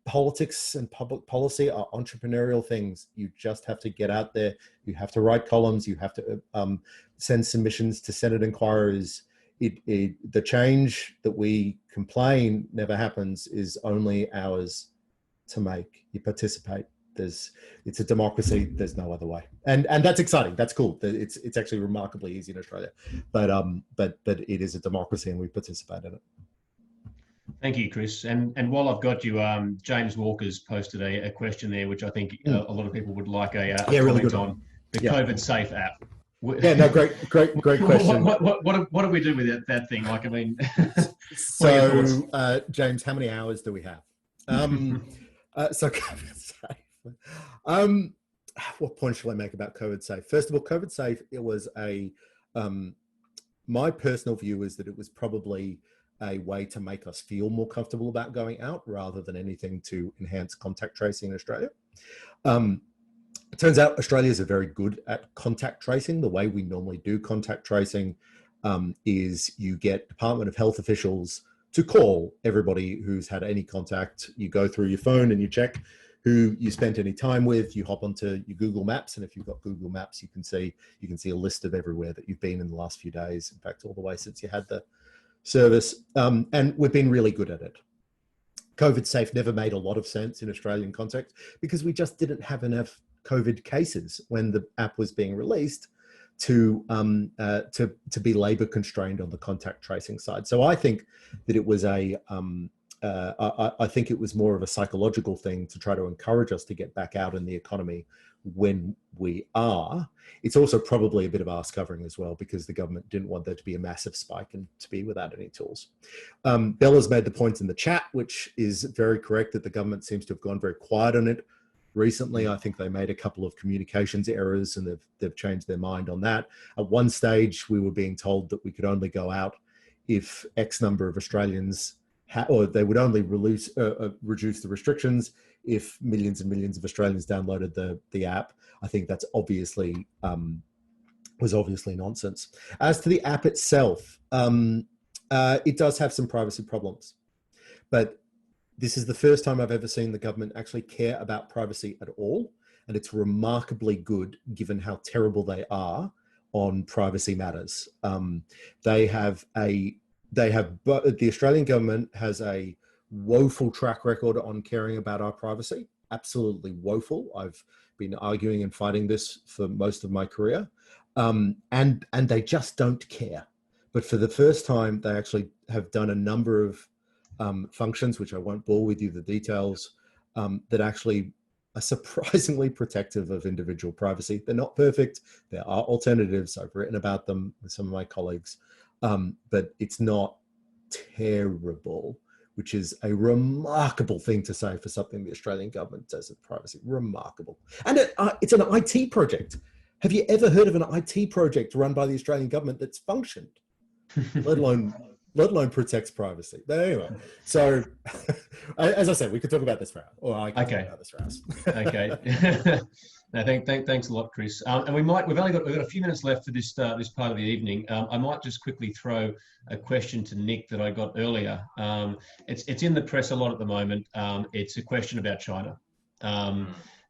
D: politics and public policy are entrepreneurial things. You just have to get out there. You have to write columns. You have to send submissions to Senate inquiries. The change that we complain never happens is only ours to make. You participate. It's a democracy. There's no other way, and that's exciting. That's cool. It's actually remarkably easy in Australia, but it is a democracy, and we participate in it.
A: Thank you, Chris. And while I've got you, James Walker's posted a question there, which I think a lot of people would like a
D: really
A: comment on the COVID Safe app.
D: Yeah, no, great question.
A: What do we do with that thing? Like, I mean,
D: so James, how many hours do we have? So COVID Safe. What point shall I make about COVID Safe? First of all, COVID Safe, it was my personal view is that it was probably a way to make us feel more comfortable about going out rather than anything to enhance contact tracing in Australia. It turns out Australians are very good at contact tracing. The way we normally do contact tracing is you get Department of Health officials to call everybody who's had any contact. You go through your phone and you check who you spent any time with. You hop onto your Google Maps, and if you've got Google Maps, you can see a list of everywhere that you've been in the last few days. In fact, all the way since you had the service, and we've been really good at it. COVID Safe never made a lot of sense in Australian context because we just didn't have enough COVID cases when the app was being released to be labour constrained on the contact tracing side. So I think that it was I think it was more of a psychological thing to try to encourage us to get back out in the economy when we are. It's also probably a bit of arse covering as well, because the government didn't want there to be a massive spike and to be without any tools. Bella's made the point in the chat, which is very correct, that the government seems to have gone very quiet on it recently. I think they made a couple of communications errors, and they've changed their mind on that. At one stage, we were being told that we could only go out if X number of Australians or they would only reduce the restrictions if millions and millions of Australians downloaded the app. I think that's obviously was obviously nonsense. As to the app itself, it does have some privacy problems, but this is the first time I've ever seen the government actually care about privacy at all. And it's remarkably good given how terrible they are on privacy matters. The Australian government has a woeful track record on caring about our privacy, absolutely woeful. I've been arguing and fighting this for most of my career. And they just don't care. But for the first time, they actually have done a number of functions, which I won't bore with you the details, that actually are surprisingly protective of individual privacy. They're not perfect. There are alternatives. I've written about them with some of my colleagues, but it's not terrible, which is a remarkable thing to say for something the Australian government does with privacy. Remarkable. And it's an IT project. Have you ever heard of an IT project run by the Australian government that's functioned, let alone protects privacy? But anyway, so as I said, we could talk about this for hours, or I could talk about this for hours.
A: Okay. No, thanks a lot, Chris. And we've got a few minutes left for this this part of the evening. I might just quickly throw a question to Nick that I got earlier. It's in the press a lot at the moment. It's a question about China.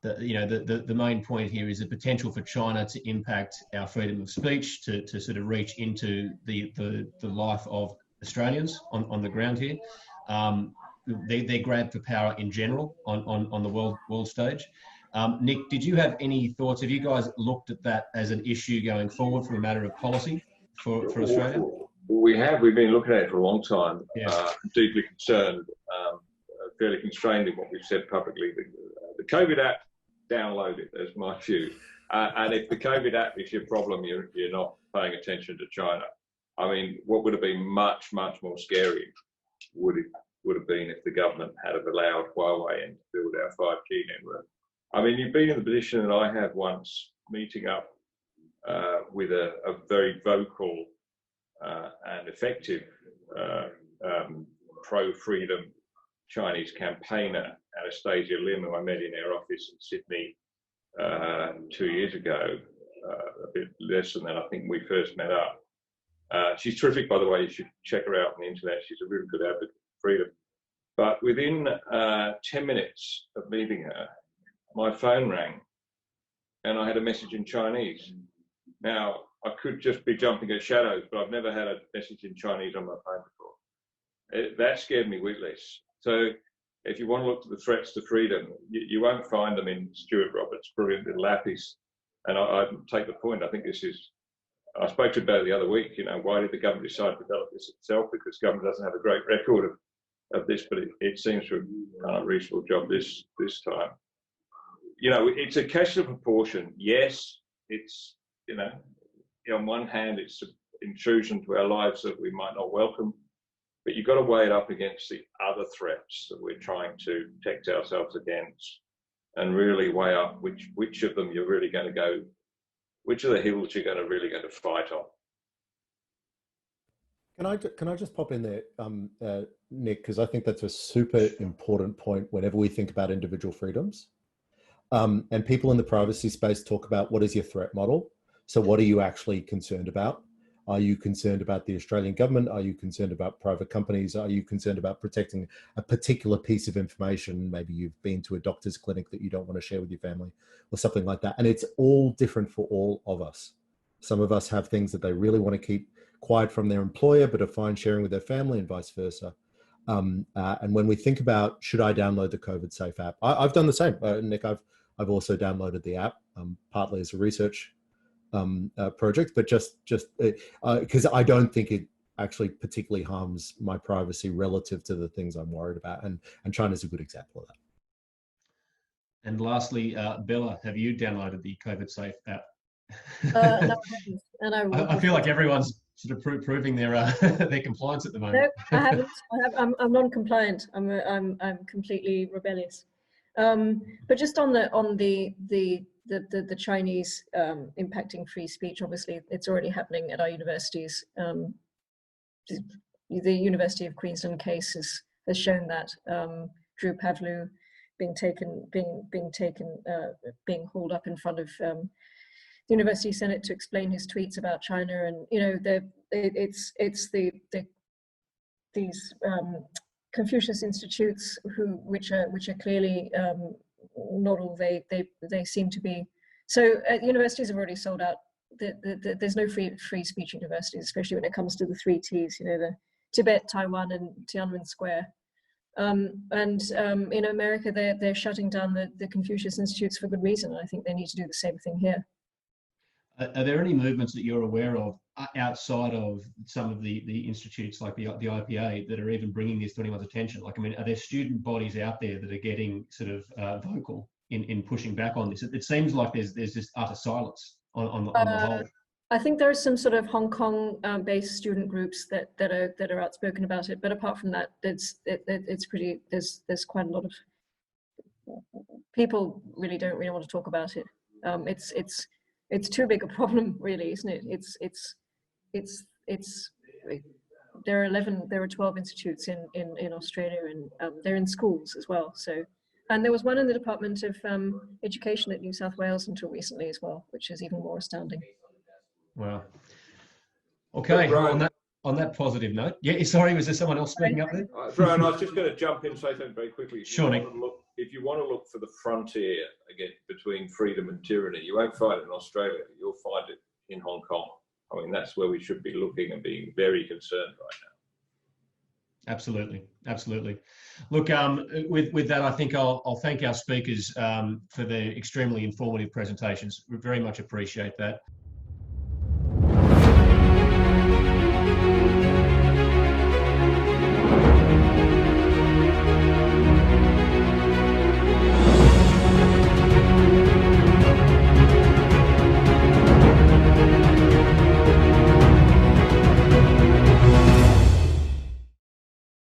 A: The main point here is the potential for China to impact our freedom of speech, to sort of reach into the life of Australians on the ground here. Their grab for power in general on the world stage. Nick, did you have any thoughts? Have you guys looked at that as an issue going forward for a matter of policy for Australia?
C: We have. We've been looking at it for a long time.
A: Yeah.
C: Deeply concerned, fairly constrained in what we've said publicly. The COVID app, download it. That's my view. And if the COVID app is your problem, you're not paying attention to China. I mean, what would have been much more scary would have been if the government had allowed Huawei in to build our 5G network. I mean, you've been in the position that I had once, meeting up with a very vocal and effective pro-freedom Chinese campaigner, Anastasia Lim, who I met in our office in Sydney 2 years ago, a bit less than that, I think we first met up. She's terrific, by the way. You should check her out on the internet. She's a really good advocate for freedom. But within 10 minutes of meeting her, my phone rang and I had a message in Chinese. Now, I could just be jumping at shadows, but I've never had a message in Chinese on my phone before. That scared me witless. So if you want to look to the threats to freedom, you won't find them in Stuart Roberts' brilliant little appies. And I take the point. I think this is, I spoke to about it the other week, why did the government decide to develop this itself? Because government doesn't have a great record of this, but it seems to have done a reasonable job this time. It's a question of proportion. Yes, it's, on one hand, it's an intrusion to our lives that we might not welcome, but you've got to weigh it up against the other threats that we're trying to protect ourselves against, and really weigh up which of them you're really going to go, which are the hills you're really going to fight on.
D: Can I just pop in there, Nick, because I think that's a super important point whenever we think about individual freedoms. And people in the privacy space talk about what is your threat model. So what are you actually concerned about? Are you concerned about the Australian government? Are you concerned about private companies? Are you concerned about protecting a particular piece of information? Maybe you've been to a doctor's clinic that you don't want to share with your family or something like that. And it's all different for all of us. Some of us have things that they really want to keep quiet from their employer, but are fine sharing with their family, and vice versa. And when we think about, should I download the COVID Safe app? I've done the same, Nick. I've also downloaded the app, partly as a research project, but just because I don't think it actually particularly harms my privacy relative to the things I'm worried about, and China's a good example of that.
A: And lastly, Bella, have you downloaded the COVID Safe app?
B: No, I haven't. And
A: I feel like everyone's sort of proving their their compliance at the moment.
B: No, I haven't. I'm non-compliant. I'm completely rebellious. But just on the Chinese impacting free speech, obviously it's already happening at our universities. The University of Queensland case has shown that. Drew Pavlou being hauled up in front of University Senate to explain his tweets about China, and it's these Confucius institutes which are clearly not all they seem to be. So universities have already sold out. There's no free speech universities, especially when it comes to the 3 T's. The Tibet, Taiwan, and Tiananmen Square. In America, they're shutting down the Confucius institutes for good reason. And I think they need to do the same thing here.
A: Are there any movements that you're aware of outside of some of the institutes like the IPA that are even bringing this to anyone's attention? Like, I mean, are there student bodies out there that are getting sort of vocal in pushing back on this? It seems like there's just utter silence on the whole.
B: I think there are some sort of Hong Kong-based student groups that are outspoken about it, but apart from that, it's pretty. There's quite a lot of people don't really want to talk about it. It's too big a problem, really, isn't it? There are 12 institutes in Australia, and they're in schools as well. So, and there was one in the Department of Education at New South Wales until recently as well, which is even more astounding.
A: Wow. Okay. On that positive note, yeah. Sorry, was there someone else speaking up there?
C: Rowan, I was just going to jump in and say something very quickly.
A: Sure, Nick.
C: If you want to look for the frontier again between freedom and tyranny, you won't find it in Australia. You'll find it in Hong Kong. I mean, that's where we should be looking and being very concerned right now.
A: Absolutely, absolutely. Look, with that, I think I'll thank our speakers for their extremely informative presentations. We very much appreciate that.